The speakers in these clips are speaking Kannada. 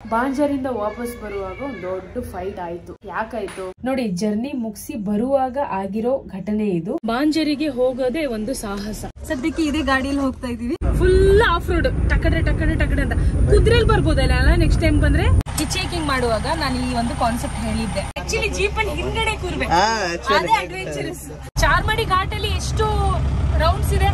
ಬಾಂಜರಿಂದ ವಾಪಸ್ ಬರುವಾಗ ಒಂದು ದೊಡ್ಡ ಫೈಟ್ ಆಯ್ತು. ಯಾಕಾಯ್ತು ನೋಡಿ, ಜರ್ನಿ ಮುಗಿಸಿ ಬರುವಾಗ ಆಗಿರೋ ಘಟನೆ ಇದು. ಬಾಂಜರಿಗೆ ಹೋಗೋದೇ ಒಂದು ಸಾಹಸ. ಸದ್ಯಕ್ಕೆ ಇದೇ ಗಾಡಿಯಲ್ಲಿ ಹೋಗ್ತಾ ಇದೀವಿ. ಫುಲ್ ಆಫ್ ರೋಡ್, ಟಕಡೆ ಟಕಡೆ ಟಕಡೆ ಅಂತ. ಕುದುರೆಲ್ ಬರ್ಬೋದಲ್ಲ ನೆಕ್ಸ್ಟ್ ಟೈಮ್ ಬಂದ್ರೆ. ಹಿಚೇಕಿಂಗ್ ಮಾಡುವಾಗ ನಾನು ಈ ಒಂದು ಕಾನ್ಸೆಪ್ಟ್ ಹೇಳಿದ್ದೆ. ಆಕ್ಚುಲಿ ಜೀಪ್ ಅಲ್ಲಿ ಹಿಂದ್ಗಡೆ ಕೂರ್ಬೇಕು, ಅದೇ ಅಡ್ವೆಂಚರಸ್. ಚಾರ್ಮಾಡಿ ಘಾಟ್ ಅಲ್ಲಿ ಎಷ್ಟು ರೌಂಡ್ಸ್ ಇದೆ.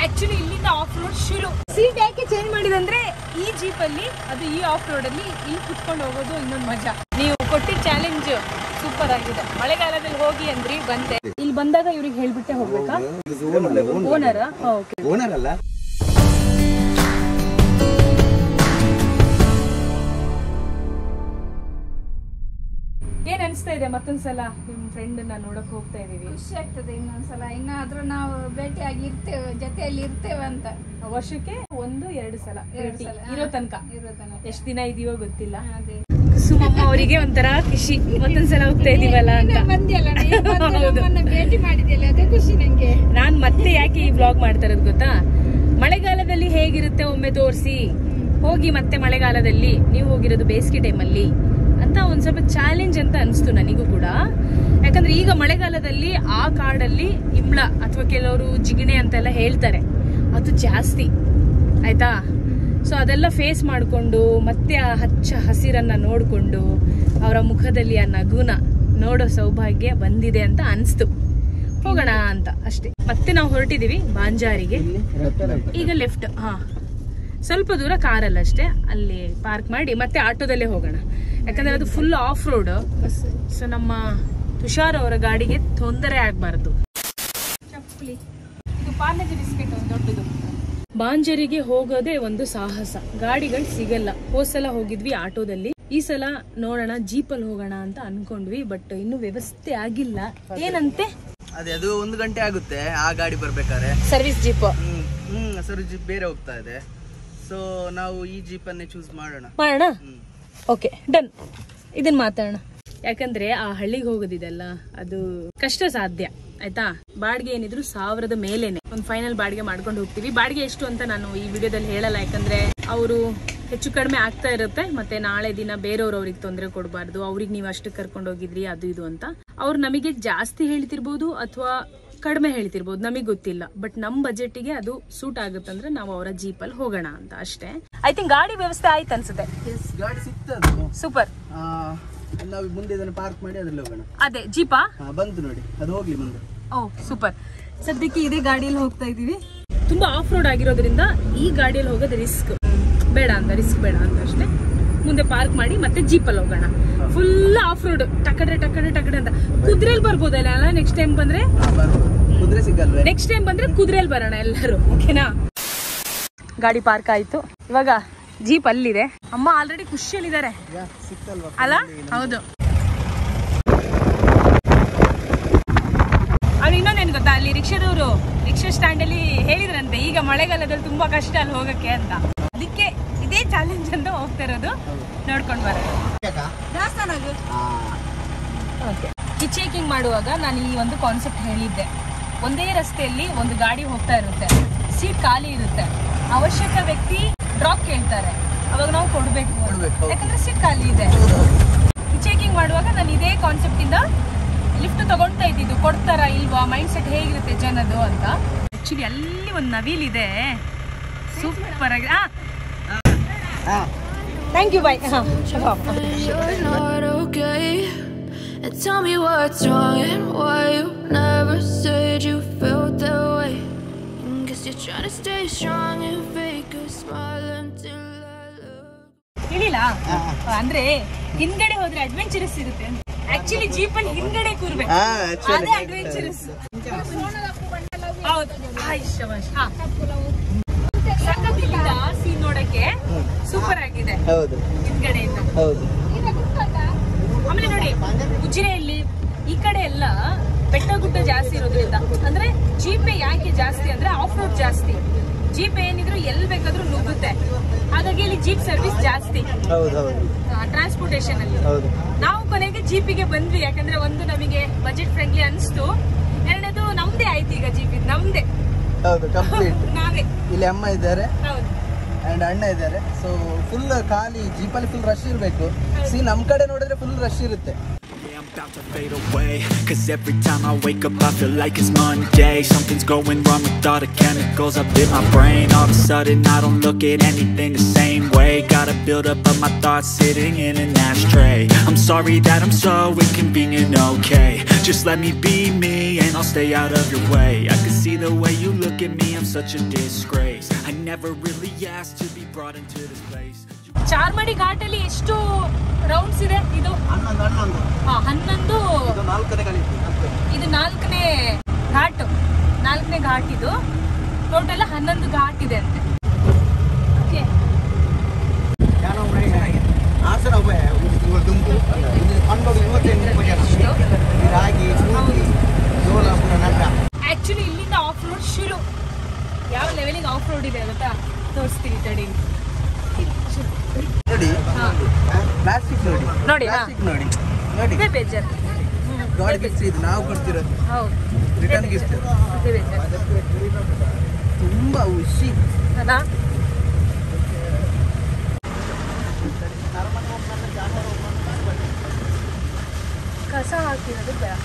ಆಕ್ಚುಲಿ ಇಲ್ಲಿಂದ ಆಫ್ ರೋಡ್ ಶುರು. ಸೀಟ್ ಯಾಕೆ ಚೇಂಜ್ ಮಾಡಿದಂದ್ರೆ ಈ ಜೀಪ್ ಅಲ್ಲಿ ಅದು ಈ ಆಫ್ ರೋಡ್ ಅಲ್ಲಿ ಇಲ್ಲಿ ಕುತ್ಕೊಂಡು ಹೋಗೋದು ಇನ್ನೊಂದು ಮಜಾ. ನೀವು ಕೊಟ್ಟಿದ್ದ ಚಾಲೆಂಜ್ ಸೂಪರ್ ಆಗಿದೆ. ಮಳೆಗಾಲದಲ್ಲಿ ಹೋಗಿ ಅಂದ್ರಿ, ಬಂದೆ. ಇಲ್ಲಿ ಬಂದಾಗ ಇವ್ರಿಗೆ ಹೇಳ್ಬಿಟ್ಟೆ ಹೋಗ್ಬೇಕಾ? ಓನರ್ ಓನರ್ ಅಲ್ಲ. ಏನ್ ಅನ್ಸ್ತಾ ಇದೆ? ಮತ್ತೊಂದ್ಸಲ ನಿಮ್ ಫ್ರೆಂಡ್ ನೋಡಕ್ ಹೋಗ್ತಾ ಇದೀವಿ. ಖುಷಿ ಆಗ್ತದೆ ಇನ್ನೊಂದ್ಸಲ. ಇನ್ನಾದ್ರೂ ನಾವು ಭೇಟಿಯಾಗಿ ಇರ್ತೇವೆ, ಜೊತೆಯಲ್ಲಿ ಇರ್ತೇವೆ ಅಂತ. ವರ್ಷಕ್ಕೆ 1-2 ಸಲ ಇರೋ ತನಕ. ಎಷ್ಟ್ ದಿನ ಇದೀವೋ ಗೊತ್ತಿಲ್ಲ. ಸುಮಮ್ಮ ಅವರಿಗೆ ಒಂಥರ ಖುಷಿ, ಮತ್ತೊಂದ್ಸಲ ಹೋಗ್ತಾ ಇದೀವಲ್ಲ ಅಂತ. ಭೇಟಿ ಮಾಡಿದ್ಯಲ್ಲ, ಅದೇ ಖುಷಿ ನಂಗೆ. ನಾನ್ ಮತ್ತೆ ಯಾಕೆ ಈ ವ್ಲಾಗ್ ಮಾಡ್ತಾ ಇರೋದು ಗೊತ್ತಾ? ಮಳೆಗಾಲದಲ್ಲಿ ಹೇಗಿರುತ್ತೆ ಒಮ್ಮೆ ತೋರಿಸಿ, ಹೋಗಿ ಮತ್ತೆ ಮಳೆಗಾಲದಲ್ಲಿ ನೀವು ಹೋಗಿರೋದು ಬೇಸಿಗೆ ಟೈಮಲ್ಲಿ ಅಂತ ಒಂದ್ ಸ್ವಲ್ಪ ಚಾಲೆಂಜ್ ಅಂತ ಅನ್ಸ್ತು ನನಗೂ ಕೂಡ. ಯಾಕಂದ್ರೆ ಈಗ ಮಳೆಗಾಲದಲ್ಲಿ ಆ ಕಾಡಲ್ಲಿ ಇಂಬ್ಳ ಅಥವಾ ಕೆಲವರು ಜಿಗಣೆ ಅಂತೆಲ್ಲ ಹೇಳ್ತಾರೆ, ಅದು ಜಾಸ್ತಿ ಆಯ್ತಾ. ಸೊ ಅದೆಲ್ಲ ಫೇಸ್ ಮಾಡ್ಕೊಂಡು ಮತ್ತೆ ಆ ಹಚ್ಚ ಹಸಿರನ್ನ ನೋಡ್ಕೊಂಡು ಅವರ ಮುಖದಲ್ಲಿ ಆ ನಗುನ ನೋಡೋ ಸೌಭಾಗ್ಯ ಬಂದಿದೆ ಅಂತ ಅನ್ಸ್ತು. ಹೋಗೋಣ ಅಂತ ಅಷ್ಟೇ. ಮತ್ತೆ ನಾವು ಹೊರಟಿದೀವಿ ಬಾಂಜಾರಿಗೆ. ಈಗ ಲೆಫ್ಟ್, ಸ್ವಲ್ಪ ದೂರ ಕಾರಲ್ಲಿ ಅಷ್ಟೇ, ಅಲ್ಲಿ ಪಾರ್ಕ್ ಮಾಡಿ ಮತ್ತೆ ಆಟೋದಲ್ಲೇ ಹೋಗೋಣ. ಯಾಕಂದ್ರೆ ಅದು ಫುಲ್ ಆಫ್ ರೋಡ್. ಸೊ ನಮ್ಮ ತುಷಾರ್ ಅವರ ಗಾಡಿಗೆ ತೊಂದರೆ ಆಗ್ಬಾರ್ದು. ಚಪ್ಪಲಿ, ಇದು ಪಾರ್ಲೆಜಿ ಬಿಸ್ಕೆಟ್ ಒಂದು ದೊಡ್ಡದು. ಬಾಂಜರಿಗೆ ಹೋಗೋದೇ ಒಂದು ಸಾಹಸ. ಗಾಡಿಗಳು ಸಿಗಲ್ಲ. ಹೋದ್ಸಲ ಹೋಗಿದ್ವಿ ಆಟೋದಲ್ಲಿ, ಈ ಸಲ ನೋಡೋಣ ಜೀಪಲ್ಲಿ ಹೋಗೋಣ ಅಂತ ಅನ್ಕೊಂಡ್ವಿ. ಬಟ್ ಇನ್ನು ವ್ಯವಸ್ಥೆ ಆಗಿಲ್ಲ. ಏನಂತೆ? ಅದೇ ಅದು 1 ಗಂಟೆ ಆಗುತ್ತೆ ಆ ಗಾಡಿ ಬರ್ಬೇಕಾದ್ರೆ. Service jeep. ಸರ್ವಿಸ್ ಜೀಪ್ ಬೇರೆ ಹೋಗ್ತಾ ಇದೆ. ಸೊ ನಾವು ಈ ಜೀಪ್ ಅನ್ನೇ ಚೂಸ್ ಮಾಡೋಣ. Okay, done. ಇದನ್ ಮಾತಾಡೋಣ. ಯಾಕಂದ್ರೆ ಆ ಹಳ್ಳಿಗೆ ಹೋಗೋದಿದೆಲ್ಲ ಅದು ಕಷ್ಟ ಸಾಧ್ಯ ಆಯ್ತಾ. ಬಾಡಿಗೆ ಏನಿದ್ರು 1000 ಮೇಲೇನೆ ಒಂದು ಫೈನಲ್ ಬಾಡಿಗೆ ಮಾಡ್ಕೊಂಡು ಹೋಗ್ತೀವಿ. ಬಾಡಿಗೆ ಎಷ್ಟು ಅಂತ ನಾನು ಈ ವಿಡಿಯೋದಲ್ಲಿ ಹೇಳಲ್ಲ, ಯಾಕಂದ್ರೆ ಅವರು ಹೆಚ್ಚು ಕಡಿಮೆ ಆಗ್ತಾ ಇರುತ್ತೆ. ಮತ್ತೆ ನಾಳೆ ದಿನ ಬೇರೆಯವ್ರು ಅವ್ರಿಗೆ ತೊಂದರೆ ಕೊಡಬಾರ್ದು. ಅವ್ರಿಗೆ ನೀವು ಅಷ್ಟು ಕರ್ಕೊಂಡು ಹೋಗಿದ್ರಿ ಅದು ಇದು ಅಂತ ಅವ್ರು ನಮಗೆ ಜಾಸ್ತಿ ಹೇಳ್ತಿರ್ಬೋದು ಅಥವಾ ಕಡಿಮೆ ಹೇಳ್ತಿರ್ಬೋದು, ನಮಗ್ ಗೊತ್ತಿಲ್ಲ. ಬಟ್ ನಮ್ ಬಜೆಟ್ಗೆ ಅದು ಸೂಟ್ ಆಗುತ್ತಂದ್ರೆ ನಾವು ಅವರ ಜೀಪ್ ಅಲ್ಲಿ ಹೋಗೋಣ ಅಂತ ಅಷ್ಟೇ. ಐ ಥಿಂಕ್ ಗಾಡಿ ವ್ಯವಸ್ಥೆ ಆಯ್ತು ಅನ್ಸುತ್ತೆ. ಗಾಡಿ ಸಿಗ್ತದೆ, ಸೂಪರ್. ನಾವು ಮುಂದೆ ಇದನ್ನು ಪಾರ್ಕ್ ಮಾಡಿ ಅದ್ರಲ್ಲಿ ಹೋಗೋಣ. ಅದೇ ಜೀಪಾ ಬಂತು ನೋಡಿ, ಅದು ಹೋಗ್ಲಿ ಮುಂದೆ. ಓ ಸೂಪರ್. ಸದ್ಯಕ್ಕೆ ಇದೇ ಗಾಡಿಯಲ್ಲಿ ಹೋಗ್ತಾ ಇದೀವಿ. ತುಂಬಾ ಆಫ್ ರೋಡ್ ಆಗಿರೋದ್ರಿಂದ ಈ ಗಾಡಿಯಲ್ಲಿ ಹೋಗೋದು ರಿಸ್ಕ್ ಬೇಡ ಅಂತ ಅಷ್ಟೇ. ಮುಂದೆ ಪಾರ್ಕ್ ಮಾಡಿ ಮತ್ತೆ ಜೀಪಲ್ಲಿ ಹೋಗೋಣ. ಫುಲ್ ಆಫ್ ರೋಡ್, ಟಕಡೆ ಟಕಡೆ ಟಕಡೆ ಅಂತ. ಕುದುರೆಲ್ ಬರ್ಬೋದಲ್ಲ ನೆಕ್ಸ್ಟ್ ಟೈಮ್ ಬಂದ್ರೆ? ಕುದುರೆ ಸಿಗಲ್ವೇ? ನೆಕ್ಸ್ಟ್ ಟೈಮ್ ಬಂದ್ರೆ ಕುದುರೆಲ್ ಬರೋಣ ಎಲ್ಲರೂ, ಓಕೆನಾ? ಗಾಡಿ ಪಾರ್ಕ್ ಆಯ್ತು. ಇವಾಗ ಜೀಪ್ ಅಲ್ಲಿದೆ. ಅಮ್ಮ ಆಲ್ರೆಡಿ ಖುಷಿಯಲ್ಲಿದ್ದಾರೆ ಅಲ್ಲ? ಹೌದು. ಅವ್ರು ಇನ್ನೊಂದೇನು ಗೊತ್ತಾ, ಅಲ್ಲಿ ರಿಕ್ಷಾದವರು ರಿಕ್ಷಾ ಸ್ಟ್ಯಾಂಡ್ ಅಲ್ಲಿ ಹೇಳಿದ್ರಂತೆ ಈಗ ಮಳೆಗಾಲದಲ್ಲಿ ತುಂಬಾ ಕಷ್ಟ ಅಲ್ಲಿ ಹೋಗಕ್ಕೆ ಅಂತ. ಅದಕ್ಕೆ ಇದೇ ಚಾಲೆಂಜ್ ಅಂತ ಹೋಗ್ತಾ ಇರೋದು. ನೋಡ್ಕೊಂಡು ಬರೋದು. ಹಿಚೇಕಿಂಗ್ ಮಾಡುವಾಗ ನಾನು ಈ ಒಂದು ಕಾನ್ಸೆಪ್ಟ್ ಹೇಳಿದ್ದೆ. ಒಂದೇ ರಸ್ತೆಯಲ್ಲಿ ಒಂದು ಗಾಡಿ ಹೋಗ್ತಾ ಇರುತ್ತೆ, ಸೀಟ್ ಖಾಲಿ ಇರುತ್ತೆ. ಅವಶ್ಯಕ ವ್ಯಕ್ತಿ ಡ್ರಾಪ್ ಕೇಳ್ತಾರೆ, ಅವಾಗ ನಾವು ಕೊಡ್ಬೇಕು ಯಾಕಂದ್ರೆ ಸೀಟ್ ಖಾಲಿ ಇದೆ. ಹಿಚೇಕಿಂಗ್ ಮಾಡುವಾಗ ನಾನು ಇದೇ ಕಾನ್ಸೆಪ್ಟ್ ಇಂದ ಲಿಫ್ಟ್ ತಗೊಳ್ತಾ ಇದ್ದಿದ್ದು. ಕೊಡ್ತಾರ ಇಲ್ವಾ, ಮೈಂಡ್ ಸೆಟ್ ಹೇಗಿರುತ್ತೆ ಜನದು ಅಂತ. ಆಕ್ಚುಲಿ ಅಲ್ಲಿ ಒಂದು ನವಿಲಿದೆ, ಸೂಪರ್ ಆಗಿ. Thank you, bye. And tell me what's wrong and why you never said you felt that way. Guess you're trying to stay strong and fake a smile until I look. ಹೇಳಿಲ್ಲ ಅಂದ್ರೆ ಹಿಂದ್ಗಡೆ ಹೋದ್ರೆ ಅಡ್ವೆಂಚರಸ್ ಇರುತ್ತೆ. ಆಕ್ಚುಲಿ ಜೀಪ್ ಅಲ್ಲಿ ಹಿಂದ್ಗಡೆ ಕೂರ್ಬೇಕು, ಅದೇ ಅಡ್ವೆಂಚರಸ್. ಹೌದು, ಸಖತ್ತಿಲ್ಲ ಸೀನ್ ನೋಡಕ್ಕೆ, ಸೂಪರ್ ಆಗಿದೆ ಹಿಂದ್ಗಡೆಯಿಂದ. ಆಮೇಲೆ ನೋಡಿ, ಉಜಿರೆಯಲ್ಲಿ ಈ ಕಡೆ ಎಲ್ಲ ಬೆಟ್ಟ ಗುಡ್ಡ ಜಾಸ್ತಿ ಇರೋದ್ರಿಂದ, ಅಂದ್ರೆ ಜೀಪೆ ಯಾಕೆ ಜಾಸ್ತಿ ಅಂದ್ರೆ ಆಫ್ ರೋಡ್ ಜಾಸ್ತಿ. ಜೀಪ್ ಏನಿದ್ರು ಎಲ್ಲಿ ಬೇಕಾದ್ರೂ ನುಗ್ಗುತ್ತೆ. ಹಾಗಾಗಿ ಇಲ್ಲಿ ಜೀಪ್ ಸರ್ವಿಸ್ ಜಾಸ್ತಿ ಟ್ರಾನ್ಸ್ಪೋರ್ಟೇಶನ್ ಅಲ್ಲಿ. ನಾವು ಕೊನೆಗೆ ಜೀಪಿಗೆ ಬಂದ್ವಿ, ಯಾಕಂದ್ರೆ ಒಂದು ನಮಗೆ ಬಜೆಟ್ ಫ್ರೆಂಡ್ಲಿ ಅನ್ಸ್ತು, ಎರಡನೇದು ನಮ್ದೇ ಆಯ್ತು. ಈಗ ಜೀಪ್ ನಮ್ದೇ, ಹೌದು, ಕಂಪ್ಲೀಟ್ ನಾವೇ. ಇಲ್ಲಿ ಅಮ್ಮ ಇದ್ದಾರೆ, ಆ್ಯಂಡ್ ಅಣ್ಣ ಇದ್ದಾರೆ. ಸೊ ಫುಲ್ ಖಾಲಿ ಜೀಪಲ್ಲಿ ಫುಲ್ ರಶ್ ಇರಬೇಕು. ನಮ್ಮ ಕಡೆ ನೋಡಿದ್ರೆ ಫುಲ್ ರಶ್ ಇರುತ್ತೆ. I'm about to fade away, 'cause every time I wake up I feel like it's Monday. Something's going wrong with all the chemicals up in my brain. All of a sudden I don't look at anything the same way. Got a build up of my thoughts sitting in an ashtray. I'm sorry that I'm so inconvenient, okay. Just let me be me and I'll stay out of your way. I can see the way you look at me, I'm such a disgrace. I never really asked to be brought into this place. Charmadi ಘಾಟಲ್ಲಿ ಎಷ್ಟು ರೌಂಡ್ಸ್ ಇದೆ? ಇದು 11. ಇದು 4ನೇ ಘಾಟ್. 4ನೇ ಘಾಟ್ ಇದು. ಟೋಟಲ್ 11 ಘಾಟ್ ಇದೆ ಅಂತೆ. ಓಕೆ. ಆಕ್ಚುಲಿ ಇಲ್ಲಿಂದ ಆಫ್ ರೋಡ್ ಶುರು. ಯಾವ ಲೆವೆಲಿಗೆ ಆಫ್ ರೋಡ್ ಇದೆ ಗೊತ್ತಾ? ತೋರಿಸ್ತೀನಿ ತಡಿ. ನೋಡಿ ಪ್ಲಾಸ್ಟಿಕ್ ನೋಡಿ ಇದೇ ಬೇಜಾರು. ಗಾಡಿ ಗಿಫ್ಟ್ ಇದು ನಾವು ಕೊಡ್ತಿರೋದು. ಹೌದು, ರಿಟರ್ನ್ ಗಿಫ್ಟ್. ಇದೇ ಬೇಜಾರು. ತುಂಬಾ ಖುಷಿ. ಕಸ ಹಾಕಿರೋದು ಬೇಡ.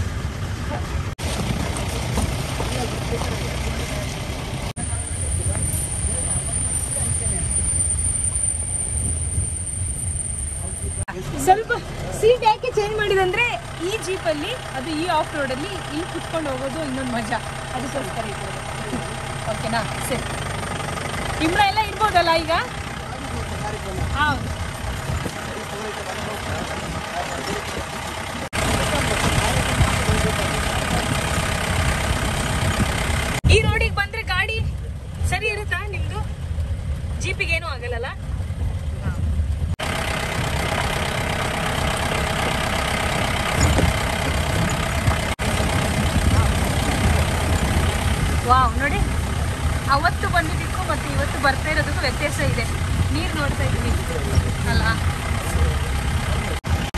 ಸ್ವಲ್ಪ ಸೀಟ್ ಯಾಕೆ ಚೇಂಜ್ ಮಾಡಿದಂದ್ರೆ ಈ ಜೀಪಲ್ಲಿ ಅದು ಈ ಆಫ್ ರೋಡಲ್ಲಿ ಇಲ್ಲಿ ಕುತ್ಕೊಂಡು ಹೋಗೋದು ಇನ್ನೊಂದು ಮಜಾ, ಅದಕ್ಕೋಸ್ಕರ ಇರ್ಬೋದು. ಓಕೆನಾ? ಸರಿ, ಇಮ್ರ ಎಲ್ಲ ಇರ್ಬೋದಲ್ಲ ಈಗ? ಹೌದು. ಈ ರೋಡಿಗೆ ಬಂದ್ರೆ ಗಾಡಿ ಸರಿ ಇರುತ್ತಾ ನಿಮ್ದು? ಜೀಪಿಗೆ ಏನೂ ಆಗಲ್ಲ? ವಾವ್, ನೋಡಿ ಅವತ್ತು ಬಂದಿದ್ದಕ್ಕೂ ಮತ್ತು ಇವತ್ತು ಬರ್ತಾ ಇರೋದಕ್ಕೂ ವ್ಯತ್ಯಾಸ ಇದೆ. ನೀರು ನೋಡ್ತಾ ಇದ್ದೀನಿ ಅಲ್ಲ?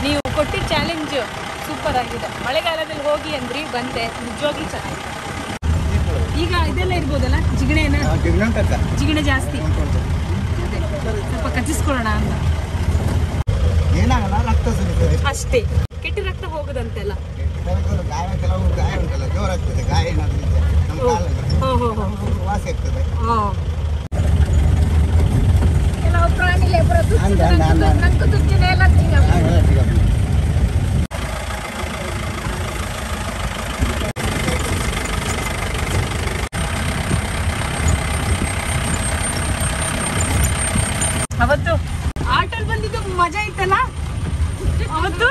ನೀವು ಕೊಟ್ಟಿದ್ದ ಚಾಲೆಂಜ್ ಸೂಪರ್ ಆಗಿದೆ. ಮಳೆಗಾಲದಲ್ಲಿ ಹೋಗಿ ಅಂದ್ರಿ, ಬಂದೆ, ನಿಜವಾಗ್ಲೂ ಚೆನ್ನಾಗಿದೆ. ಈಗ ಇದೆಲ್ಲ ಇರ್ಬೋದಲ್ಲ, ಜಿಗಣೆ ಜಾಸ್ತಿ, ಅದೇ ಸ್ವಲ್ಪ ಕಚ್ಚಿಸ್ಕೊಳ್ಳೋಣ ಅಂತ ಅಷ್ಟೇ. ಕೆಟ್ಟ ರಕ್ತ ಹೋಗೋದಂತೆಲ್ಲ. ಕೆಲವು ಪ್ರಾಣಿ ನಂಕು ತುಚ್ಚಿನ ಎಲ್ಲ ಅವತ್ತು ಆಟೋಲ್ ಬಂದಿದ್ದು ಮಜಾ ಇತ್ತಲ್ಲ ಅವತ್ತು.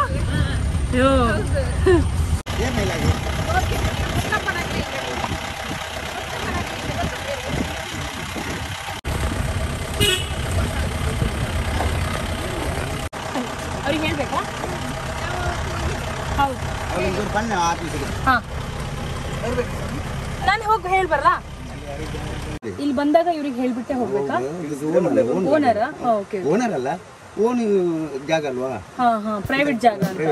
ಅವ್ರಿಗೆ ಹೇಳ್ಬೇಕಾ? ಹೌದು, ಹಾ, ನಾನು ಹೋಗಿ ಹೇಳ್ಬರಲ್ಲ? ಇಲ್ಲಿ ಬಂದಾಗ ಇವ್ರಿಗೆ ಹೇಳ್ಬಿಟ್ಟೆ ಹೋಗ್ಬೇಕಾ? ಓನರ್? ಓಕೆ, ಓನರ್ ಅಲ್ಲ, ಓನ್ ಜಾಗ ಅಲ್ವಾ? ಹಾ ಹಾ, ಪ್ರೈವೇಟ್ ಜಾಗ ಅಂತ.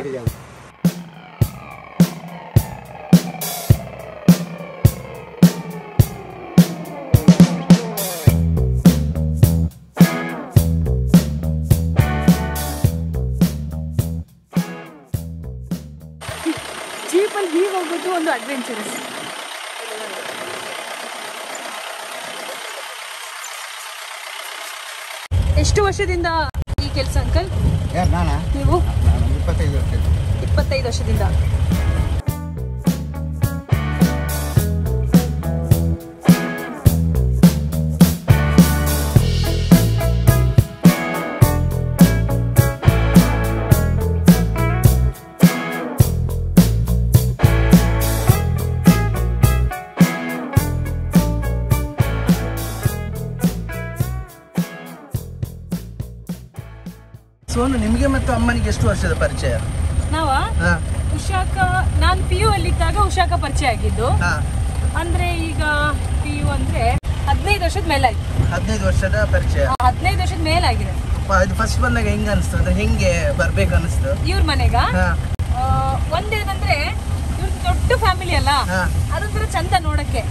ಜೀಪಲ್ಲಿ ಹೀಗೆ ಹೋಗೋದು ಒಂದು ಅಡ್ವೆಂಚರಸ್. ಎಷ್ಟು ವರ್ಷದಿಂದ ಈ ಕೆಲಸ ಅಂಕಲ್ ನೀವು? 25 ವರ್ಷದಿಂದ. ಸೋನು, ನಿಮಗೆ ಮತ್ತು ಅಮ್ಮನಿಗೆ ಎಷ್ಟು ವರ್ಷದ ಪರಿಚಯ? ನಾವಾ ಉಷಾಕ, ನಾನು PU ಅಲ್ಲಿದ್ದಾಗ ಉಷಾಕ ಪರಿಚಯ ಆಗಿದ್ದು. ಅಂದ್ರೆ ಈಗ PU ಅಂದ್ರೆ 15 ವರ್ಷದ ಮೇಲಾಯ್ತು. 15 ವರ್ಷದ ಪರಿಚಯ. 15 ವರ್ಷದ ಮೇಲಾಗಿದೆ. ಫಸ್ಟ್ ಬಂದಾಗ ಹೆಂಗ ಅನಿಸ್ತದೆ? ಹೆಂಗೆ ಬರ್ಬೇಕು ಅನಿಸ್ತು ಇವ್ರ ಮನೆಗ? ಒಂದೇನಂದ್ರೆ ಇವ್ರ ದೊಡ್ಡ ಫ್ಯಾಮಿಲಿ ಅಲ್ಲ, ಅದೊಂಥರ ಚಂದ ನೋಡಕ್ಕೆ.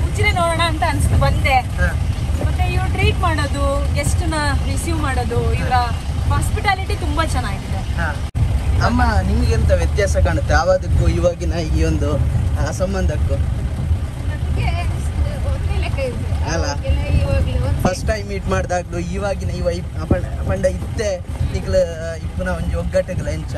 ಉಚಿರೆ ನೋಡೋಣ ಅಂತ ಅನ್ಸ್ತು. ಬಂದೆ, ಮತ್ತೆ ಇವ್ರು ಟ್ರೀಟ್ ಮಾಡೋದು, ಗೆಸ್ಟ್ ನ ರಿಸೀವ್ ಮಾಡೋದು, ಇವರ ಹಾಸ್ಪಿಟಾಲಿಟಿ ತುಂಬಾ ಚೆನ್ನಾಗಿದೆ. ಅಮ್ಮ, ನಿಮ್ಗೆಂತ ವ್ಯತ್ಯಾಸ ಕಾಣುತ್ತೆ ಆವಾದಕ್ಕೂ ಇವಾಗಿನ ಈ ಒಂದು ಸಂಬಂಧಕ್ಕೂ? ಅಲ್ಲ, ಫಸ್ಟ್ ಟೈಮ್ ಮೀಟ್ ಮಾಡಿದಾಗ್ಲು ಇವಾಗಿನ ಇವ ಪಂಡ ಇತ್ತೆ ನಿಕ್ಲ ಇಪ್ಪನ ಒಂಜಿ ಒಗ್ಗಟ್ಟೆಗಳ ಎಂಚ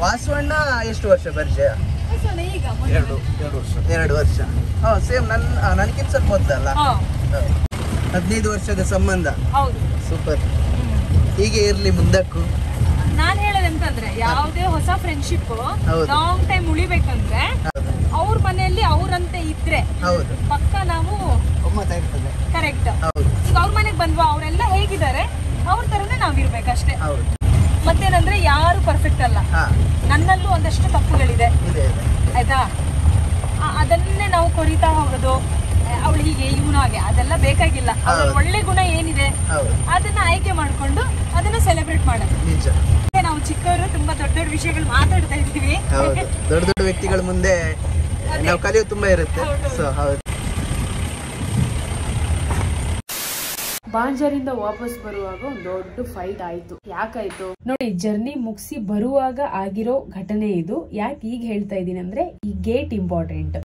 ವಾಸವಣ್ಣ ಎಷ್ಟು ವರ್ಷ ಪರಿಚಯ? 2 ವರ್ಷ. ಸೇಮ್ ನನ್ಗಿಂತ ಸ್ವಲ್ಪ ಮೊದಲಲ್ಲ, 15 ವರ್ಷದ ಸಂಬಂಧ. ಸೂಪರ್. ಹೀಗೆ ಇರ್ಲಿ ಮುಂದಕ್ಕೂ. ನಾನ್ ಹೇಳೋದಂತಂದ್ರೆ ಯಾವುದೇ ಹೊಸ ಫ್ರೆಂಡ್ಶಿಪ್ ಲಾಂಗ್ ಟೈಮ್ ಉಳಿಬೇಕಂದ್ರೆ ಅವ್ರ ಮನೆಯಲ್ಲಿ ಅವ್ರಂತೆ ಇದ್ರೆ ಪಕ್ಕ ನಾವು ಕರೆಕ್ಟ್. ಈಗ ಅವ್ರ ಮನೆಗೆ ಬಂದ್ವಾ, ಅವರೆಲ್ಲ ಹೇಗಿದ್ದಾರೆ ಅವ್ರ ತರನೇ ನಾವಿರ್ಬೇಕಷ್ಟೇ. ಮತ್ತೇನಂದ್ರೆ ಯಾರು ಪರ್ಫೆಕ್ಟ್ ಅಲ್ಲ, ನನ್ನಲ್ಲೂ ಒಂದಷ್ಟು ತಪ್ಪುಗಳಿದೆ ಆಯ್ತಾ. ಅದನ್ನೇ ನಾವು ಕೊರಿತಾ ಹೋಗೋದು, ಅವಳು ಹೀಗೆ ಇವನು ಹಾಗೆ, ಅದೆಲ್ಲ ಬೇಕಾಗಿಲ್ಲ. ಒಳ್ಳೆ ಗುಣ ಏನಿದೆ ಅದನ್ನ ಆಯ್ಕೆ ಮಾಡ್ಕೊಂಡು ಅದನ್ನ ಸೆಲೆಬ್ರೇಟ್ ಮಾಡೋದು. ನಾವು ಚಿಕ್ಕವರು ತುಂಬಾ ದೊಡ್ಡ ದೊಡ್ಡ ವಿಷಯಗಳು ಮಾತಾಡ್ತಾ ಇದ್ದೀವಿ. ದೊಡ್ಡ ದೊಡ್ಡ ವ್ಯಕ್ತಿಗಳ ಮುಂದೆ ನಾವು ಕಲಿಯೋದು ತುಂಬಾ ಇರುತ್ತೆ. ಬಾಂಜರಿಂದ ವಾಪಸ್ ಬರುವಾಗ ಒಂದು ದೊಡ್ಡ ಫೈಟ್ ಆಯ್ತು. ಯಾಕಾಯ್ತು ನೋಡಿ, ಜರ್ನಿ ಮುಗಿಸಿ ಬರುವಾಗ ಆಗಿರೋ ಘಟನೆ ಇದು. ಯಾಕೆ ಈಗ ಹೇಳ್ತಾ ಇದೀನಿ ಅಂದ್ರೆ, ಈ ಗೇಟ್ ಇಂಪಾರ್ಟೆಂಟ್.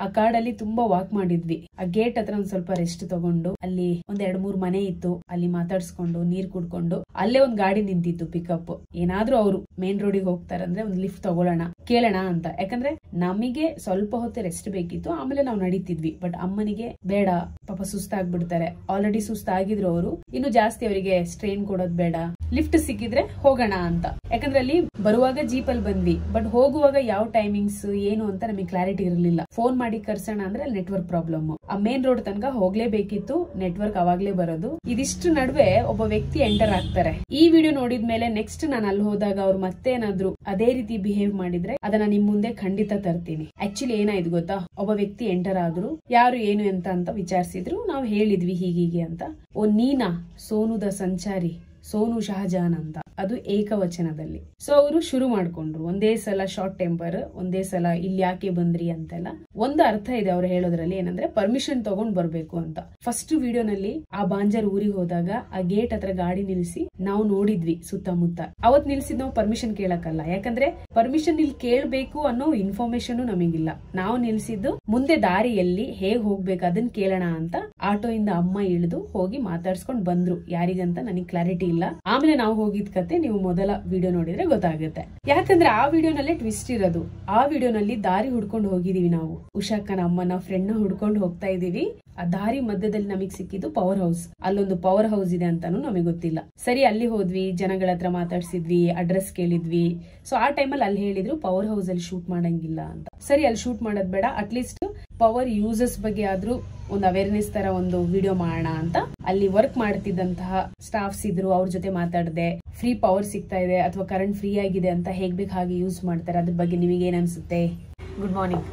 ಆ ಕಾಡಲ್ಲಿ ತುಂಬಾ ವಾಕ್ ಮಾಡಿದ್ವಿ. ಆ ಗೇಟ್ ಹತ್ರ ಒಂದ್ ಸ್ವಲ್ಪ ರೆಸ್ಟ್ ತಗೊಂಡು, ಅಲ್ಲಿ ಒಂದ್ 2-3 ಮನೆ ಇತ್ತು, ಅಲ್ಲಿ ಮಾತಾಡ್ಸ್ಕೊಂಡು ನೀರ್ ಕುಡ್ಕೊಂಡು, ಅಲ್ಲೇ ಒಂದ್ ಗಾಡಿ ನಿಂತಿತ್ತು ಪಿಕಪ್. ಏನಾದ್ರೂ ಅವರು ಮೇನ್ ರೋಡಿಗೆ ಹೋಗ್ತಾರಂದ್ರೆ ಒಂದ್ ಲಿಫ್ಟ್ ತಗೊಳ್ಳೋಣ, ಕೇಳೋಣ ಅಂತ. ಯಾಕಂದ್ರೆ ನಮಗೆ ಸ್ವಲ್ಪ ಹೊತ್ತು ರೆಸ್ಟ್ ಬೇಕಿತ್ತು, ಆಮೇಲೆ ನಾವು ನಡೀತಿದ್ವಿ. ಬಟ್ ಅಮ್ಮನಿಗೆ ಬೇಡ, ಪಾಪ ಸುಸ್ತಾಗ್ಬಿಡ್ತಾರೆ. ಆಲ್ರೆಡಿ ಸುಸ್ತಾಗಿದ್ರು ಅವರು, ಇನ್ನು ಜಾಸ್ತಿ ಅವರಿಗೆ ಸ್ಟ್ರೈನ್ ಕೊಡೋದ್ ಬೇಡ, ಲಿಫ್ಟ್ ಸಿಕ್ಕಿದ್ರೆ ಹೋಗೋಣ ಅಂತ. ಯಾಕಂದ್ರೆ ಅಲ್ಲಿ ಬರುವಾಗ ಜೀಪಲ್ಲಿ ಬಂದ್ವಿ, ಬಟ್ ಹೋಗುವಾಗ ಯಾವ ಟೈಮಿಂಗ್ಸ್ ಏನು ಅಂತ ನಮಗೆ ಕ್ಲಾರಿಟಿ ಇರಲಿಲ್ಲ. ಫೋನ್ ಮಾಡಿ ಕರ್ಸೋಣ ಅಂದ್ರೆ ಅಲ್ಲಿ ನೆಟ್ವರ್ಕ್ ಪ್ರಾಬ್ಲಮ್. ಆ ಮೇನ್ ರೋಡ್ ತನಕ ಹೋಗ್ಲೇಬೇಕಿತ್ತು, ನೆಟ್ವರ್ಕ್ ಅವಾಗ್ಲೇ ಬರೋದು. ಇದಿಷ್ಟು ನಡುವೆ ಒಬ್ಬ ವ್ಯಕ್ತಿ ಎಂಟರ್ ಆಗ್ತಾರೆ. ಈ ವಿಡಿಯೋ ನೋಡಿದ್ಮೇಲೆ ನೆಕ್ಸ್ಟ್ ನಾನು ಅಲ್ಲಿ ಹೋದಾಗ ಅವ್ರು ಮತ್ತೇನಾದ್ರು ಅದೇ ರೀತಿ ಬಿಹೇವ್ ಮಾಡಿದ್ರೆ ಅದನ್ನ ನಿಮ್ ಮುಂದೆ ಖಂಡಿತ ತರ್ತೀನಿ. ಆಕ್ಚುಲಿ ಏನಾಯ್ತು ಗೊತ್ತಾ, ಒಬ್ಬ ವ್ಯಕ್ತಿ ಎಂಟರ್ ಆದ್ರು, ಯಾರು ಏನು ಅಂತ ವಿಚಾರಿಸಿದ್ರು. ನಾವು ಹೇಳಿದ್ವಿ ಹೀಗೀಗೆ ಅಂತ. ಓ ನೀನಾ, ಸೋನುದ ಸಂಚಾರಿ, ಸೋನು ಶಹಜಾನ್ ಅಂತ, ಅದು ಏಕವಚನದಲ್ಲಿ. ಸೊ ಅವರು ಶುರು ಮಾಡ್ಕೊಂಡ್ರು ಒಂದೇ ಸಲ ಶಾರ್ಟ್ ಟೆಂಪರ್, ಒಂದೇ ಸಲ ಇಲ್ಲಿ ಯಾಕೆ ಬಂದ್ರಿ ಅಂತೆಲ್ಲ. ಒಂದು ಅರ್ಥ ಇದೆ ಅವ್ರು ಹೇಳೋದ್ರಲ್ಲಿ, ಏನಂದ್ರೆ ಪರ್ಮಿಷನ್ ತಗೊಂಡ್ ಬರ್ಬೇಕು ಅಂತ. ಫಸ್ಟ್ ವಿಡಿಯೋನಲ್ಲಿ ಆ ಬಾಂಜರ್ ಊರಿಗೆ ಹೋದಾಗ ಆ ಗೇಟ್ ಹತ್ರ ಗಾಡಿ ನಿಲ್ಸಿ ನಾವು ನೋಡಿದ್ವಿ ಸುತ್ತಮುತ್ತ. ಅವತ್ ನಿಲ್ಸಿದ್ ನಾವು ಪರ್ಮಿಷನ್ ಕೇಳಕ್ಕಲ್ಲ, ಯಾಕಂದ್ರೆ ಪರ್ಮಿಷನ್ ಇಲ್ಲಿ ಕೇಳ್ಬೇಕು ಅನ್ನೋ ಇನ್ಫಾರ್ಮೇಶನ್ ನಮಗಿಲ್ಲ. ನಾವು ನಿಲ್ಸಿದ್ದು ಮುಂದೆ ದಾರಿಯಲ್ಲಿ ಹೇಗ್ ಹೋಗ್ಬೇಕು ಅದನ್ನ ಕೇಳೋಣ ಅಂತ. ಆಟೋ ಇಂದ ಅಮ್ಮ ಇಳಿದು ಹೋಗಿ ಮಾತಾಡ್ಸ್ಕೊಂಡ್ ಬಂದ್ರು. ಯಾರಿಗಂತ ನನಗೆ ಕ್ಲಾರಿಟಿ ಇಲ್ಲ. ಆಮೇಲೆ ನಾವು ಹೋಗಿದ್ ಕತೆ ನೀವು ಮೊದಲ ವಿಡಿಯೋ ನೋಡಿದ್ರೆ ಗೊತ್ತಾಗುತ್ತೆ. ಯಾಕಂದ್ರೆ ಆ ವಿಡಿಯೋನಲ್ಲೇ ಟ್ವಿಸ್ಟ್ ಇರೋದು. ಆ ವಿಡಿಯೋನಲ್ಲಿ ದಾರಿ ಹುಡ್ಕೊಂಡು ಹೋಗಿದೀವಿ ನಾವು. ಉಷಾಕ್ಕನ ಅಮ್ಮನ ಫ್ರೆಂಡ್ ನ ಹುಡ್ಕೊಂಡು ಹೋಗ್ತಾ ಇದೀವಿ. ಆ ದಾರಿ ಮಧ್ಯದಲ್ಲಿ ನಮಗ್ ಸಿಕ್ಕಿದ್ದು ಪವರ್ ಹೌಸ್. ಅಲ್ಲೊಂದು ಪವರ್ ಹೌಸ್ ಇದೆ ಅಂತಾನು ನಮಗೆ ಗೊತ್ತಿಲ್ಲ. ಸರಿ, ಅಲ್ಲಿ ಹೋದ್ವಿ, ಜನಗಳ ಹತ್ರ ಮಾತಾಡ್ಸಿದ್ವಿ, ಅಡ್ರೆಸ್ ಕೇಳಿದ್ವಿ. ಸೊ ಆ ಟೈಮಲ್ಲಿ ಅಲ್ಲಿ ಹೇಳಿದ್ರು ಪವರ್ ಹೌಸ್ ಅಲ್ಲಿ ಶೂಟ್ ಮಾಡಂಗಿಲ್ಲ ಅಂತ. ಸರಿ, ಅಲ್ಲಿ ಶೂಟ್ ಮಾಡೋದ್ ಬೇಡ, ಅಟ್ಲೀಸ್ಟ್ ಪವರ್ ಯೂಸರ್ಸ್ ಬಗ್ಗೆ ಆದ್ರೂ ಒಂದು ಅವೇರ್ನೆಸ್ ತರ ಒಂದು ವಿಡಿಯೋ ಮಾಡೋಣ ಅಂತ ಅಲ್ಲಿ ವರ್ಕ್ ಮಾಡ್ತಿದ್ದಂತಹ ಸ್ಟಾಫ್ಸ್ ಇದ್ರು. ಅವ್ರ ಜೊತೆ ಮಾತಾಡದೆ, ಫ್ರೀ ಪವರ್ ಸಿಗ್ತಾ ಇದೆ ಅಥವಾ ಕರೆಂಟ್ ಫ್ರೀ ಆಗಿದೆ ಅಂತ ಹೇಗ್ ಬೇಕು ಹಾಗೆ ಯೂಸ್ ಮಾಡ್ತಾರೆ, ಅದ್ರ ಬಗ್ಗೆ ನಿಮಗೆ ಏನ್ ಅನ್ಸುತ್ತೆ? Good morning.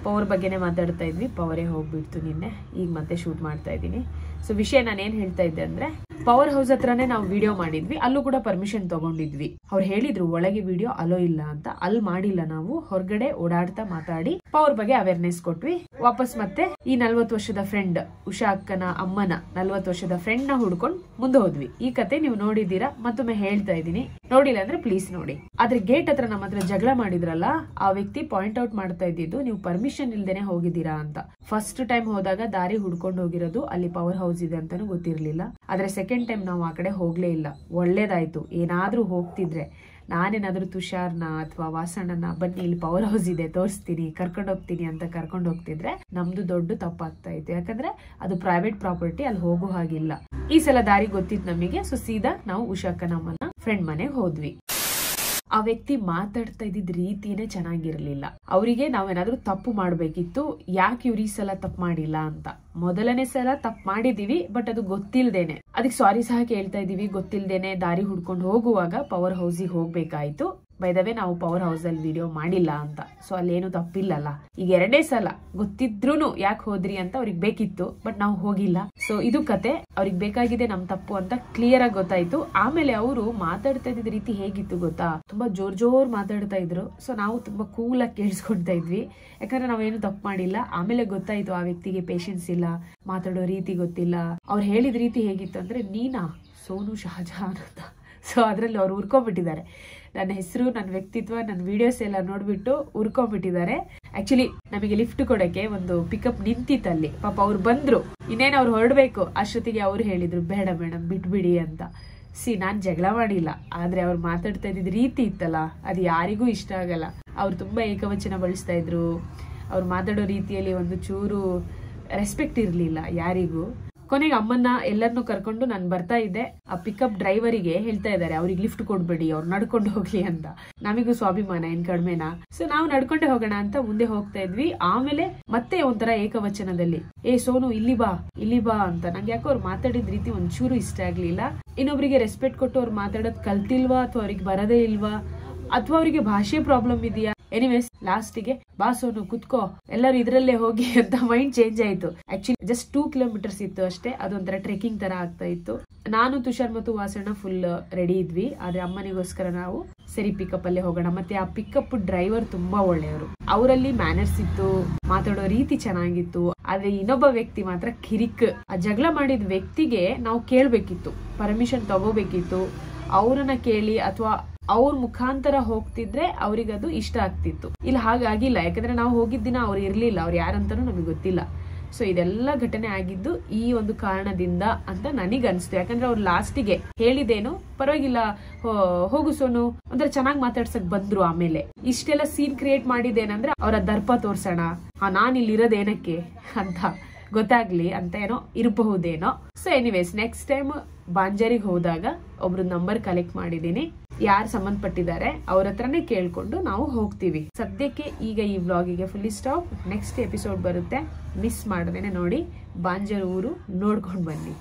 ಪವರ್ ಬಗ್ಗೆನೇ ಮಾತಾಡ್ತಾ ಇದ್ವಿ, ಪವರೇ ಹೋಗ್ಬಿಡ್ತು ನಿನ್ನೆ. ಈಗ ಮತ್ತೆ ಶೂಟ್ ಮಾಡ್ತಾ ಇದ್ದೀನಿ. ಸೊ ವಿಷಯ ನಾನು ಏನ್ ಹೇಳ್ತಾ ಇದ್ದೆ ಅಂದ್ರೆ, ಪವರ್ ಹೌಸ್ ಹತ್ರನೇ ನಾವು ವಿಡಿಯೋ ಮಾಡಿದ್ವಿ. ಅಲ್ಲೂ ಕೂಡ ಪರ್ಮಿಷನ್ ತಗೊಂಡಿದ್ವಿ. ಅವ್ರು ಹೇಳಿದ್ರು ಒಳಗೆ ವಿಡಿಯೋ ಅಲೋ ಇಲ್ಲ ಅಂತ. ಅಲ್ಲಿ ಮಾಡಿಲ್ಲ, ನಾವು ಹೊರಗಡೆ ಓಡಾಡ್ತಾ ಮಾತಾಡಿ ಪವರ್ ಬಗ್ಗೆ ಅವೇರ್ನೆಸ್ ಕೊಟ್ವಿ. ವಾಪಸ್ ಮತ್ತೆ ಈ 40 ವರ್ಷದ ಫ್ರೆಂಡ್, ಉಷಾ ಅಕ್ಕನ ಅಮ್ಮನ 40 ವರ್ಷದ ಫ್ರೆಂಡ್ ನ ಹುಡ್ಕೊಂಡು ಮುಂದೆ ಹೋದ್ವಿ. ಈ ಕತೆ ನೀವು ನೋಡಿದ್ದೀರಾ, ಮತ್ತೊಮ್ಮೆ ಹೇಳ್ತಾ ಇದ್ದೀನಿ. ನೋಡಿಲ್ಲ ಅಂದ್ರೆ ಪ್ಲೀಸ್ ನೋಡಿ. ಆದ್ರೆ ಗೇಟ್ ಹತ್ರ ನಮ್ಮ ಹತ್ರ ಜಗಳ ಮಾಡಿದ್ರಲ್ಲ, ಆ ವ್ಯಕ್ತಿ ಪಾಯಿಂಟ್ ಔಟ್ ಮಾಡ್ತಾ ಇದ್ದಿದ್ದು ನೀವು ಪರ್ಮಿಷನ್ ಇಲ್ದೇನೆ ಹೋಗಿದ್ದೀರಾ ಅಂತ. ಫಸ್ಟ್ ಟೈಮ್ ಹೋದಾಗ ದಾರಿ ಹುಡ್ಕೊಂಡು ಹೋಗಿರೋದು, ಅಲ್ಲಿ ಪವರ್ ಹೌಸ್ ಇದೆ ಅಂತಾನು ಗೊತ್ತಿರ್ಲಿಲ್ಲ. ಆದ್ರೆ ಸೆಕೆಂಡ್ ಟೈಮ್ ನಾವು ಆ ಕಡೆ ಹೋಗ್ಲೇ ಇಲ್ಲ. ಒಳ್ಳೇದಾಯ್ತು. ಏನಾದ್ರೂ ಹೋಗ್ತಿದ್ರೆ ನಾನೇನಾದ್ರೂ ತುಷಾರ್ನ ಅಥವಾ ವಾಸಣ್ಣನ ಬನ್ನಿ ಇಲ್ಲಿ ಪವರ್ ಹೌಸ್ ಇದೆ ತೋರಿಸ್ತೀನಿ, ಕರ್ಕೊಂಡು ಹೋಗ್ತೀನಿ ಅಂತ ಕರ್ಕೊಂಡು ಹೋಗ್ತಿದ್ರೆ ನಮ್ದು ದೊಡ್ಡ ತಪ್ಪಾಗ್ತಾ ಇತ್ತು. ಯಾಕಂದ್ರೆ ಅದು ಪ್ರೈವೇಟ್ ಪ್ರಾಪರ್ಟಿ, ಅಲ್ಲಿ ಹೋಗೋ ಹಾಗಿಲ್ಲ. ಈ ಸಲ ದಾರಿ ಗೊತ್ತಿತ್ತು ನಮಗೆ. ಸೊ ಸೀದಾ ನಾವು ಉಷಾಕ್ಕನಮ್ಮನ ಫ್ರೆಂಡ್ ಮನೆಗೆ ಹೋದ್ವಿ. ಆ ವ್ಯಕ್ತಿ ಮಾತಾಡ್ತಾ ಇದ್ದಿದ್ ರೀತಿನೇ ಚೆನ್ನಾಗಿರ್ಲಿಲ್ಲ. ಅವರಿಗೆ ನಾವೇನಾದ್ರೂ ತಪ್ಪು ಮಾಡ್ಬೇಕಿತ್ತು, ಯಾಕೆ ಇವ್ರು ಈ ಸಲ ತಪ್ಪು ಮಾಡಿಲ್ಲ ಅಂತ. ಮೊದಲನೇ ಸಲ ತಪ್ಪು ಮಾಡಿದೀವಿ, ಬಟ್ ಅದು ಗೊತ್ತಿಲ್ದೇನೆ. ಅದಕ್ಕೆ ಸಾರಿ ಸಹ ಕೇಳ್ತಾ ಇದೀವಿ. ಗೊತ್ತಿಲ್ದೇನೆ ದಾರಿ ಹುಡ್ಕೊಂಡು ಹೋಗುವಾಗ ಪವರ್ ಹೌಸಿಗೆ ಹೋಗ್ಬೇಕಾಯ್ತು. ಬೈ ದ ವೇ ನಾವು ಪವರ್ ಹೌಸ್ ಅಲ್ಲಿ ವಿಡಿಯೋ ಮಾಡಿಲ್ಲ ಅಂತ. ಸೊ ಅಲ್ಲೇನು ತಪ್ಪಿಲ್ಲಲ್ಲ. ಈಗ 2ನೇ ಸಲ ಗೊತ್ತಿದ್ರೂನು ಯಾಕೆ ಹೋದ್ರಿ ಅಂತ ಅವ್ರಿಗೆ ಬೇಕಿತ್ತು, ಬಟ್ ನಾವು ಹೋಗಿಲ್ಲ. ಸೊ ಇದು ಕತೆ. ಅವ್ರಿಗೆ ಬೇಕಾಗಿದೆ ನಮ್ ತಪ್ಪು ಅಂತ ಕ್ಲಿಯರ್ ಆಗಿ ಗೊತ್ತಾಯ್ತು. ಆಮೇಲೆ ಅವರು ಮಾತಾಡ್ತಾ ಇದ್ದ ರೀತಿ ಹೇಗಿತ್ತು ಗೊತ್ತಾ, ತುಂಬಾ ಜೋರ್ ಮಾತಾಡ್ತಾ ಇದ್ರು. ಸೊ ನಾವು ತುಂಬಾ ಕೂಲ್ ಆಗಿ ಕೇಳಿಸ್ಕೊಳ್ತಾ ಇದ್ವಿ, ಯಾಕಂದ್ರೆ ನಾವೇನು ತಪ್ಪು ಮಾಡಿಲ್ಲ. ಆಮೇಲೆ ಗೊತ್ತಾಯ್ತು ಆ ವ್ಯಕ್ತಿಗೆ ಪೇಷನ್ಸ್ ಇಲ್ಲ, ಮಾತಾಡೋ ರೀತಿ ಗೊತ್ತಿಲ್ಲ. ಅವ್ರು ಹೇಳಿದ ರೀತಿ ಹೇಗಿತ್ತು ಅಂದ್ರೆ, ನೀನಾ ಸೋನು ಶಹಜಹಾನ್ ಅಂತ. ಸೊ ಅದ್ರಲ್ಲಿ ಅವ್ರು ಉರ್ಕೊಂಡ್ಬಿಟ್ಟಿದ್ದಾರೆ. ನನ್ನ ಹೆಸರು, ನನ್ನ ವ್ಯಕ್ತಿತ್ವ, ನನ್ನ ವಿಡಿಯೋಸ್ ಎಲ್ಲ ನೋಡ್ಬಿಟ್ಟು ಉರ್ಕೊಂಡ್ಬಿಟ್ಟಿದ್ದಾರೆ. ಆಕ್ಚುಲಿ ನಮಗೆ ಲಿಫ್ಟ್ ಕೊಡಕ್ಕೆ ಒಂದು ಪಿಕಪ್ ನಿಂತಿತ್ತಲ್ಲಿ. ಪಾಪ ಅವ್ರು ಬಂದ್ರು, ಇನ್ನೇನು ಅವ್ರು ಹೊರಡ್ಬೇಕು ಅಷ್ಟೊತ್ತಿಗೆ ಅವ್ರು ಹೇಳಿದ್ರು, ಬೇಡ ಮೇಡಮ್ ಬಿಟ್ಬಿಡಿ ಅಂತ. ನಾನ್ ಜಗಳ ಮಾಡಿಲ್ಲ, ಆದ್ರೆ ಅವ್ರು ಮಾತಾಡ್ತಾ ಇದ್ದಿದ್ ರೀತಿ ಇತ್ತಲ್ಲ, ಅದು ಯಾರಿಗೂ ಇಷ್ಟ ಆಗಲ್ಲ. ಅವ್ರು ತುಂಬಾ ಏಕವಚನ ಬಳಸ್ತಾ ಇದ್ರು. ಅವ್ರು ಮಾತಾಡೋ ರೀತಿಯಲ್ಲಿ ಒಂದು ಚೂರು ರೆಸ್ಪೆಕ್ಟ್ ಇರ್ಲಿಲ್ಲ ಯಾರಿಗೂ. ಕೊನೆಗೆ ಅಮ್ಮನ್ನ ಎಲ್ಲರನ್ನೂ ಕರ್ಕೊಂಡು ನಾನು ಬರ್ತಾ ಇದ್ದೆ. ಆ ಪಿಕಪ್ ಡ್ರೈವರಿಗೆ ಹೇಳ್ತಾ ಇದ್ದಾರೆ, ಅವ್ರಿಗೆ ಲಿಫ್ಟ್ ಕೊಡ್ಬೇಡಿ, ಅವ್ರು ನಡ್ಕೊಂಡು ಹೋಗ್ಲಿ ಅಂತ. ನಮಿಗೂ ಸ್ವಾಭಿಮಾನ ಏನ್ ಕಡಿಮೆನಾ? ಸೊ ನಾವು ನಡ್ಕೊಂಡೆ ಹೋಗೋಣ ಅಂತ ಮುಂದೆ ಹೋಗ್ತಾ ಇದ್ವಿ. ಆಮೇಲೆ ಮತ್ತೆ ಒಂಥರ ಏಕವಚನದಲ್ಲಿ, ಸೋನು ಇಲ್ಲಿ ಬಾ ಅಂತ. ನಂಗೆ ಯಾಕೋ ಅವ್ರು ಮಾತಾಡಿದ ರೀತಿ ಒಂಚೂರು ಇಷ್ಟ ಆಗ್ಲಿಲ್ಲ. ಇನ್ನೊಬ್ರಿಗೆ ರೆಸ್ಪೆಕ್ಟ್ ಕೊಟ್ಟು ಅವ್ರು ಮಾತಾಡೋದ್ ಕಲ್ತಿಲ್ವಾ, ಅಥವಾ ಅವ್ರಿಗೆ ಬರದೇ ಇಲ್ವಾ, ಅಥವಾ ಅವರಿಗೆ ಭಾಷೆ ಪ್ರಾಬ್ಲಮ್ ಇದೆಯಾ? ಎನಿವೇಸ್ ಲಾಸ್ಟಿಗೆ ಬಾ ಸೋನು ಕುತ್ಕೋ, ಎಲ್ಲರೂ ಇದ್ರಲ್ಲೇ ಹೋಗಿ ಅಂತ ಮೈಂಡ್ ಚೇಂಜ್ ಆಯ್ತು. ಆಕ್ಚುಲಿ ಜಸ್ಟ್ 2 ಕಿಲೋಮೀಟರ್ಸ್ ಇತ್ತು ಅಷ್ಟೇ. ಅದೊಂಥರ ಟ್ರೆಕಿಂಗ್ ತರ ಆಗ್ತಾ ಇತ್ತು. ನಾನು ತುಷಾರ್ ಮತ್ತು ವಾಸಣ್ಣ ಫುಲ್ ರೆಡಿ ಇದ್ವಿ. ಆದ್ರೆ ಅಮ್ಮನಿಗೋಸ್ಕರ ನಾವು ಸರಿ ಪಿಕಪ್ ಅಲ್ಲೇ ಹೋಗೋಣ. ಮತ್ತೆ ಆ ಪಿಕಪ್ ಡ್ರೈವರ್ ತುಂಬಾ ಒಳ್ಳೆಯವರು. ಅವರಲ್ಲಿ ಮ್ಯಾನರ್ಸ್ ಇತ್ತು, ಮಾತಾಡೋ ರೀತಿ ಚೆನ್ನಾಗಿತ್ತು. ಆದ್ರೆ ಇನ್ನೊಬ್ಬ ವ್ಯಕ್ತಿ ಮಾತ್ರ ಕಿರಿಕ್. ಆ ಜಗಳ ಮಾಡಿದ ವ್ಯಕ್ತಿಗೆ ನಾವು ಕೇಳ್ಬೇಕಿತ್ತು, ಪರ್ಮಿಷನ್ ತಗೋಬೇಕಿತ್ತು. ಅವರನ್ನ ಕೇಳಿ ಅಥವಾ ಅವ್ರ ಮುಖಾಂತರ ಹೋಗ್ತಿದ್ರೆ ಅವ್ರಿಗದು ಇಷ್ಟ ಆಗ್ತಿತ್ತು. ಇಲ್ಲ ಹಾಗಾಗಿಲ್ಲ, ಯಾಕಂದ್ರೆ ನಾವು ಹೋಗಿದ್ದ ದಿನ ಅವ್ರು ಇರ್ಲಿಲ್ಲ, ಅವ್ರು ಯಾರಂತಾನೂ ನಮಗೆ ಗೊತ್ತಿಲ್ಲ. ಸೊ ಇದೆಲ್ಲ ಘಟನೆ ಆಗಿದ್ದು ಈ ಒಂದು ಕಾರಣದಿಂದ ಅಂತ ನನಗ್ ಅನ್ಸ್ತು. ಯಾಕಂದ್ರೆ ಅವ್ರು ಲಾಸ್ಟಿಗೆ ಹೇಳಿದೇನು ಪರವಾಗಿಲ್ಲ ಹೋಗು ಸೋನು ಅಂದ್ರೆ ಚೆನ್ನಾಗಿ ಮಾತಾಡ್ಸಕ್ ಬಂದ್ರು. ಆಮೇಲೆ ಇಷ್ಟೆಲ್ಲ ಸೀನ್ ಕ್ರಿಯೇಟ್ ಮಾಡಿದೇನಂದ್ರೆ ಅವರ ದರ್ಪ ತೋರ್ಸೋಣ, ನಾನ್ ಇಲ್ಲಿ ಇರೋದೇನಕ್ಕೆ ಅಂತ ಗೊತ್ತಾಗ್ಲಿ ಅಂತ ಏನೋ ಇರಬಹುದೇನೋ. ಸೊ ಎನಿವೇಸ್ ನೆಕ್ಸ್ಟ್ ಟೈಮ್ ಬಾಂಜಾರಿಗೆ ಹೋದಾಗ ಒಬ್ರು ನಂಬರ್ ಕಲೆಕ್ಟ್ ಮಾಡಿದೀನಿ, ಯಾರು ಸಂಬಂಧಪಟ್ಟಿದ್ದಾರೆ ಅವ್ರ ಹತ್ರನೇ ಕೇಳ್ಕೊಂಡು ನಾವು ಹೋಗ್ತೀವಿ. ಸದ್ಯಕ್ಕೆ ಈಗ ಈ ವ್ಲಾಗಿಗೆ ಫುಲ್ಲಿ ಸ್ಟಾಪ್. ನೆಕ್ಸ್ಟ್ ಎಪಿಸೋಡ್ ಬರುತ್ತೆ, ಮಿಸ್ ಮಾಡದೇನೆ ನೋಡಿ. ಬಾಂಜರ್ ಊರು ನೋಡ್ಕೊಂಡು ಬನ್ನಿ.